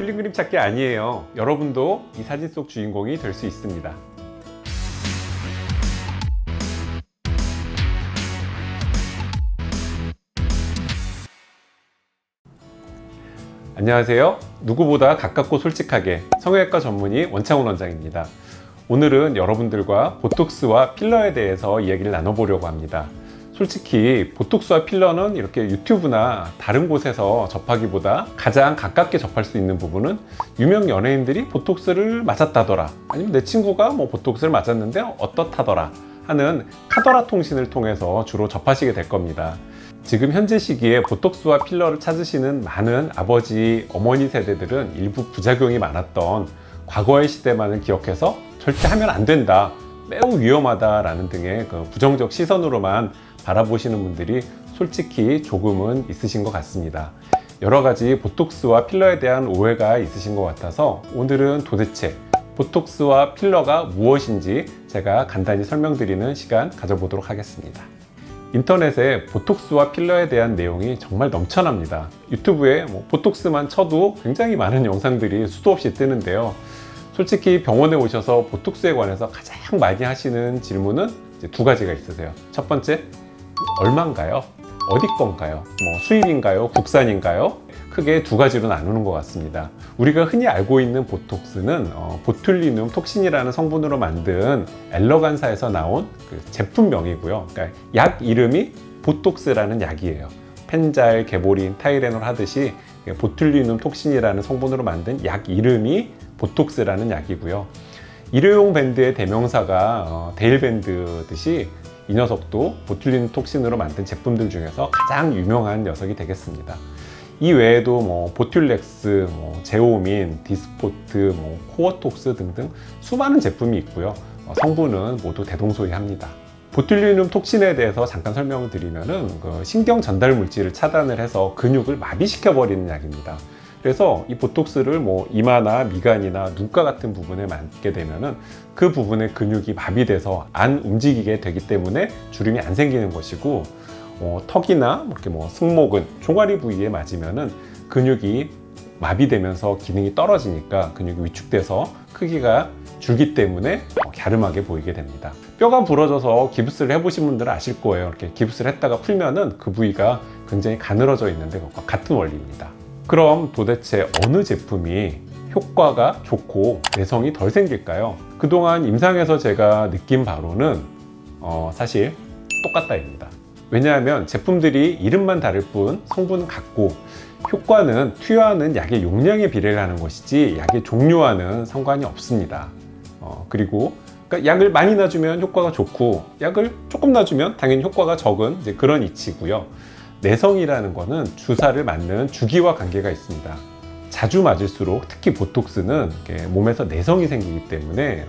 풀린 그림 찾기 아니에요. 여러분도 이 사진 속 주인공이 될 수 있습니다. 안녕하세요. 누구보다 가깝고 솔직하게 성형외과 전문의 원창훈 원장입니다. 오늘은 여러분들과 보톡스와 필러에 대해서 이야기를 나눠보려고 합니다. 솔직히 보톡스와 필러는 이렇게 유튜브나 다른 곳에서 접하기보다 가장 가깝게 접할 수 있는 부분은 유명 연예인들이 보톡스를 맞았다더라, 아니면 내 친구가 보톡스를 맞았는데 어떻다더라 하는 카더라 통신을 통해서 주로 접하시게 될 겁니다. 지금 현재 시기에 보톡스와 필러를 찾으시는 많은 아버지, 어머니 세대들은 일부 부작용이 많았던 과거의 시대만을 기억해서 절대 하면 안 된다, 매우 위험하다라는 등의 그 부정적 시선으로만 바라보시는 분들이 솔직히 조금은 있으신 것 같습니다. 여러 가지 보톡스와 필러에 대한 오해가 있으신 것 같아서 오늘은 도대체 보톡스와 필러가 무엇인지 제가 간단히 설명드리는 시간 가져보도록 하겠습니다. 인터넷에 보톡스와 필러에 대한 내용이 정말 넘쳐납니다. 유튜브에 보톡스만 쳐도 굉장히 많은 영상들이 수도 없이 뜨는데요. 솔직히 병원에 오셔서 보톡스에 관해서 가장 많이 하시는 질문은 이제 두 가지가 있으세요. 첫 번째, 얼마인가요? 어디 건가요? 수입인가요? 국산인가요? 크게 두 가지로 나누는 것 같습니다. 우리가 흔히 알고 있는 보톡스는 보툴리눔 톡신이라는 성분으로 만든 엘러간사에서 나온 그 제품명이고요. 그러니까 약 이름이 보톡스라는 약이에요. 펜잘, 게보린, 타이레놀 하듯이 보툴리눔 톡신이라는 성분으로 만든 약 이름이 보톡스라는 약이고요. 일회용 밴드의 대명사가 데일밴드듯이 이 녀석도 보툴리눔 톡신으로 만든 제품들 중에서 가장 유명한 녀석이 되겠습니다. 이 외에도 보툴렉스, 제오민, 디스포트, 코어톡스 등등 수많은 제품이 있고요. 성분은 모두 대동소이합니다. 보툴리눔 톡신에 대해서 잠깐 설명을 드리면은 신경 전달 물질을 차단을 해서 근육을 마비시켜 버리는 약입니다. 그래서 이 보톡스를 이마나 미간이나 눈가 같은 부분에 맞게 되면은 그 부분의 근육이 마비돼서 안 움직이게 되기 때문에 주름이 안 생기는 것이고, 턱이나 이렇게 승모근, 종아리 부위에 맞으면은 근육이 마비되면서 기능이 떨어지니까 근육이 위축돼서 크기가 줄기 때문에 갸름하게 보이게 됩니다. 뼈가 부러져서 기부스를 해보신 분들은 아실 거예요. 이렇게 기부스를 했다가 풀면은 그 부위가 굉장히 가늘어져 있는데 그것과 같은 원리입니다. 그럼 도대체 어느 제품이 효과가 좋고 내성이 덜 생길까요? 그동안 임상에서 제가 느낀 바로는 사실 똑같다입니다. 왜냐하면 제품들이 이름만 다를 뿐 성분은 같고 효과는 투여하는 약의 용량에 비례를 하는 것이지 약의 종류와는 상관이 없습니다. 그리고 그러니까 약을 많이 놔주면 효과가 좋고 약을 조금 놔주면 당연히 효과가 적은 그런 이치고요. 내성이라는 거는 주사를 맞는 주기와 관계가 있습니다. 자주 맞을수록 특히 보톡스는 몸에서 내성이 생기기 때문에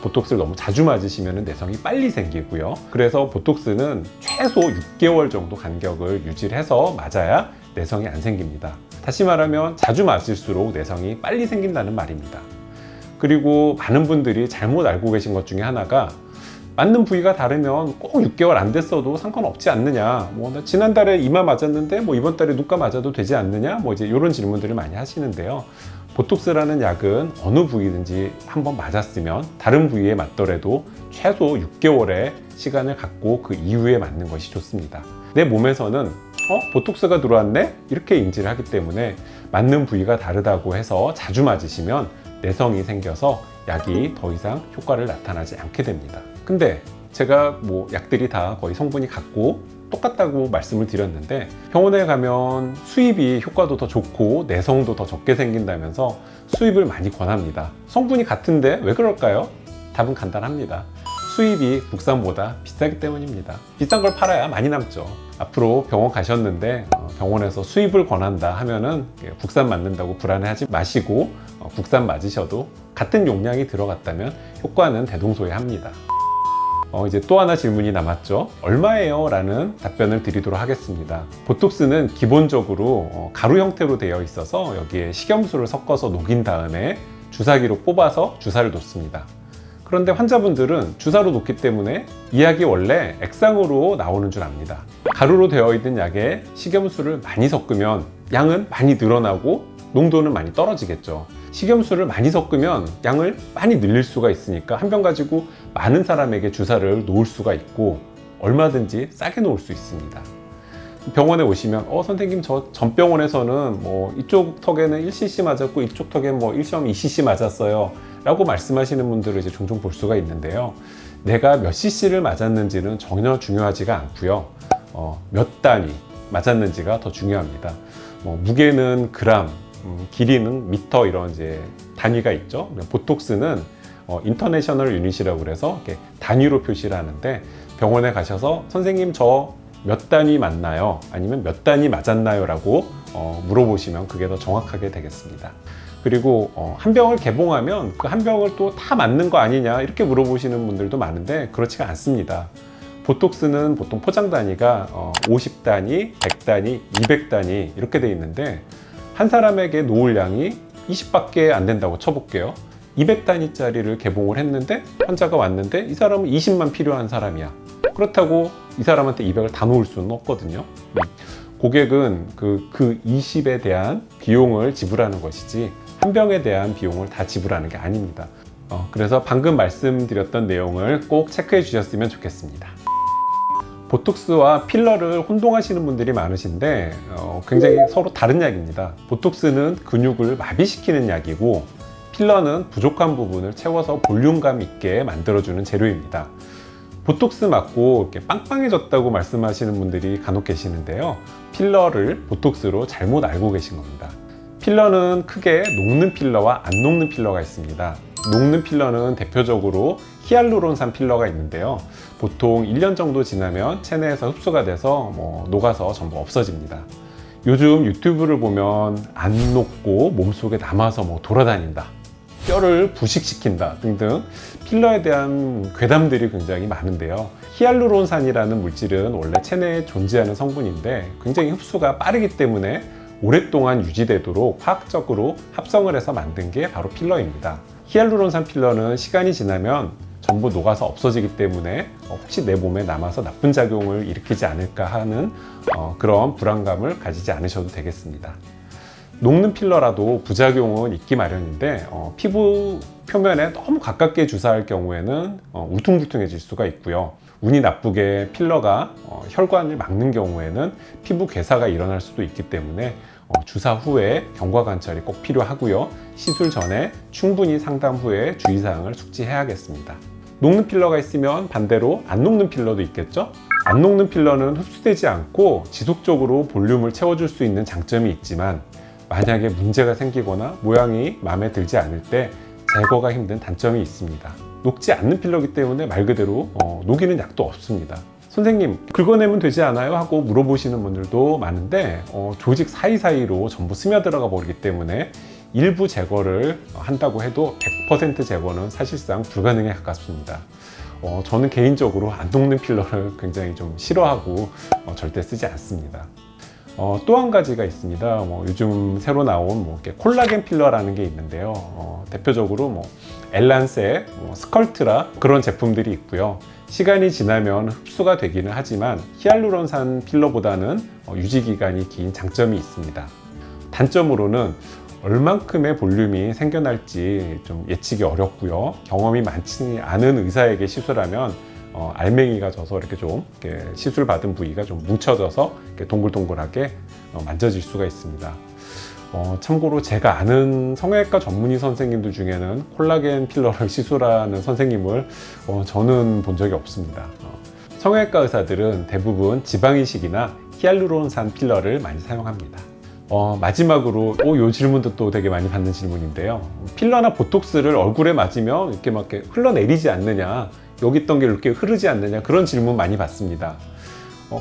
보톡스를 너무 자주 맞으시면 내성이 빨리 생기고요. 그래서 보톡스는 최소 6개월 정도 간격을 유지를 해서 맞아야 내성이 안 생깁니다. 다시 말하면 자주 맞을수록 내성이 빨리 생긴다는 말입니다. 그리고 많은 분들이 잘못 알고 계신 것 중에 하나가 맞는 부위가 다르면 꼭 6개월 안 됐어도 상관없지 않느냐, 나 지난달에 이마 맞았는데 이번 달에 눈가 맞아도 되지 않느냐, 이제 이런 질문들을 많이 하시는데요. 보톡스라는 약은 어느 부위든지 한번 맞았으면 다른 부위에 맞더라도 최소 6개월의 시간을 갖고 그 이후에 맞는 것이 좋습니다. 내 몸에서는 보톡스가 들어왔네? 이렇게 인지를 하기 때문에 맞는 부위가 다르다고 해서 자주 맞으시면 내성이 생겨서 약이 더 이상 효과를 나타나지 않게 됩니다. 근데 제가 약들이 다 거의 성분이 같고 똑같다고 말씀을 드렸는데 병원에 가면 수입이 효과도 더 좋고 내성도 더 적게 생긴다면서 수입을 많이 권합니다. 성분이 같은데 왜 그럴까요? 답은 간단합니다. 수입이 국산보다 비싸기 때문입니다. 비싼 걸 팔아야 많이 남죠. 앞으로 병원 가셨는데 병원에서 수입을 권한다 하면은 국산 맞는다고 불안해하지 마시고 국산 맞으셔도 같은 용량이 들어갔다면 효과는 대동소이합니다. 이제 또 하나 질문이 남았죠. 얼마예요? 라는 답변을 드리도록 하겠습니다. 보톡스는 기본적으로 가루 형태로 되어 있어서 여기에 식염수를 섞어서 녹인 다음에 주사기로 뽑아서 주사를 놓습니다. 그런데 환자분들은 주사로 놓기 때문에 이 약이 원래 액상으로 나오는 줄 압니다. 가루로 되어 있는 약에 식염수를 많이 섞으면 양은 많이 늘어나고 농도는 많이 떨어지겠죠. 식염수를 많이 섞으면 양을 많이 늘릴 수가 있으니까 한 병 가지고 많은 사람에게 주사를 놓을 수가 있고 얼마든지 싸게 놓을 수 있습니다. 병원에 오시면 선생님 저 전 병원에서는 뭐 이쪽 턱에는 1cc 맞았고 이쪽 턱에는 뭐 1.2cc 맞았어요 라고 말씀하시는 분들을 이제 종종 볼 수가 있는데요. 내가 몇 cc를 맞았는지는 전혀 중요하지가 않고요. 몇 단위 맞았는지가 더 중요합니다. 무게는 그램, 길이는 미터 이런 이제 단위가 있죠. 보톡스는 인터내셔널 유닛이라고 그래서 이렇게 단위로 표시를 하는데 병원에 가셔서 선생님 저 몇 단위 맞나요? 아니면 몇 단위 맞았나요? 라고 물어보시면 그게 더 정확하게 되겠습니다. 그리고 한 병을 개봉하면 그 한 병을 또 다 맞는 거 아니냐 이렇게 물어보시는 분들도 많은데 그렇지가 않습니다. 보톡스는 보통 포장 단위가 50단위, 100단위, 200단위 이렇게 돼 있는데 한 사람에게 놓을 양이 20밖에 안 된다고 쳐볼게요. 200단위짜리를 개봉을 했는데 환자가 왔는데 이 사람은 20만 필요한 사람이야. 그렇다고 이 사람한테 200을 다 놓을 수는 없거든요. 고객은 그 20에 대한 비용을 지불하는 것이지 한 병에 대한 비용을 다 지불하는 게 아닙니다. 그래서 방금 말씀드렸던 내용을 꼭 체크해 주셨으면 좋겠습니다. 보톡스와 필러를 혼동하시는 분들이 많으신데 굉장히 서로 다른 약입니다. 보톡스는 근육을 마비시키는 약이고 필러는 부족한 부분을 채워서 볼륨감 있게 만들어주는 재료입니다. 보톡스 맞고 이렇게 빵빵해졌다고 말씀하시는 분들이 간혹 계시는데요. 필러를 보톡스로 잘못 알고 계신 겁니다. 필러는 크게 녹는 필러와 안 녹는 필러가 있습니다. 녹는 필러는 대표적으로 히알루론산 필러가 있는데요. 보통 1년 정도 지나면 체내에서 흡수가 돼서 녹아서 전부 없어집니다. 요즘 유튜브를 보면 안 녹고 몸속에 남아서 돌아다닌다, 뼈를 부식시킨다 등등 필러에 대한 괴담들이 굉장히 많은데요. 히알루론산이라는 물질은 원래 체내에 존재하는 성분인데 굉장히 흡수가 빠르기 때문에 오랫동안 유지되도록 화학적으로 합성을 해서 만든 게 바로 필러입니다. 히알루론산 필러는 시간이 지나면 전부 녹아서 없어지기 때문에 혹시 내 몸에 남아서 나쁜 작용을 일으키지 않을까 하는 그런 불안감을 가지지 않으셔도 되겠습니다. 녹는 필러라도 부작용은 있기 마련인데 피부 표면에 너무 가깝게 주사할 경우에는 울퉁불퉁해질 수가 있고요. 운이 나쁘게 필러가 혈관을 막는 경우에는 피부 괴사가 일어날 수도 있기 때문에 주사 후에 경과 관찰이 꼭 필요하고요. 시술 전에 충분히 상담 후에 주의사항을 숙지해야겠습니다. 녹는 필러가 있으면 반대로 안 녹는 필러도 있겠죠? 안 녹는 필러는 흡수되지 않고 지속적으로 볼륨을 채워줄 수 있는 장점이 있지만 만약에 문제가 생기거나 모양이 마음에 들지 않을 때 제거가 힘든 단점이 있습니다. 녹지 않는 필러이기 때문에 말 그대로 녹이는 약도 없습니다. 선생님 긁어내면 되지 않아요? 하고 물어보시는 분들도 많은데 조직 사이사이로 전부 스며들어가 버리기 때문에 일부 제거를 한다고 해도 100% 제거는 사실상 불가능에 가깝습니다. 저는 개인적으로 안 녹는 필러를 굉장히 좀 싫어하고 절대 쓰지 않습니다. 또 한 가지가 있습니다. 요즘 새로 나온 콜라겐 필러라는 게 있는데요. 대표적으로 엘란세, 스컬트라 그런 제품들이 있고요. 시간이 지나면 흡수가 되기는 하지만 히알루론산 필러보다는 유지 기간이 긴 장점이 있습니다. 단점으로는 얼만큼의 볼륨이 생겨날지 좀 예측이 어렵고요. 경험이 많지 않은 의사에게 시술하면 알맹이가 져서 이렇게 시술 받은 부위가 좀 뭉쳐져서 이렇게 동글동글하게 만져질 수가 있습니다. 참고로 제가 아는 성형외과 전문의 선생님들 중에는 콜라겐 필러를 시술하는 선생님을 저는 본 적이 없습니다. 성형외과 의사들은 대부분 지방이식이나 히알루론산 필러를 많이 사용합니다. 마지막으로 이 질문도 또 되게 많이 받는 질문인데요. 필러나 보톡스를 얼굴에 맞으면 이렇게 막 흘러내리지 않느냐, 여기 있던 게 이렇게 흐르지 않느냐, 그런 질문 많이 받습니다.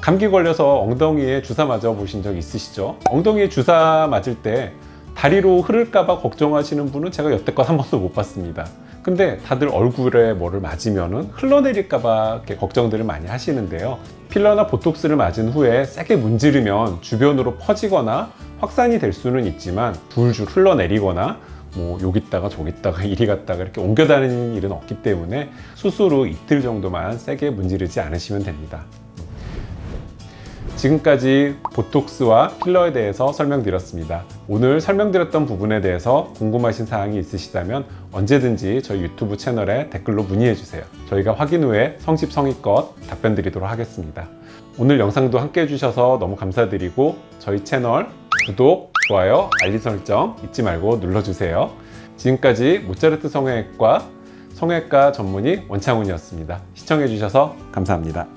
감기 걸려서 엉덩이에 주사 맞아 보신 적 있으시죠? 엉덩이에 주사 맞을 때 다리로 흐를까봐 걱정하시는 분은 제가 여태껏 한 번도 못 봤습니다. 근데 다들 얼굴에 뭐를 맞으면 흘러내릴까봐 이렇게 걱정들을 많이 하시는데요. 필러나 보톡스를 맞은 후에 세게 문지르면 주변으로 퍼지거나 확산이 될 수는 있지만 줄줄 흘러내리거나 여기 있다가 저기 있다가 이리 갔다가 이렇게 옮겨 다니는 일은 없기 때문에 수술 후 이틀 정도만 세게 문지르지 않으시면 됩니다. 지금까지 보톡스와 필러에 대해서 설명드렸습니다. 오늘 설명드렸던 부분에 대해서 궁금하신 사항이 있으시다면 언제든지 저희 유튜브 채널에 댓글로 문의해 주세요. 저희가 확인 후에 성심성의껏 답변 드리도록 하겠습니다. 오늘 영상도 함께 해주셔서 너무 감사드리고 저희 채널 구독, 좋아요, 알림 설정 잊지 말고 눌러주세요. 지금까지 모차르트 성형외과 전문의 원창훈이었습니다. 시청해주셔서 감사합니다.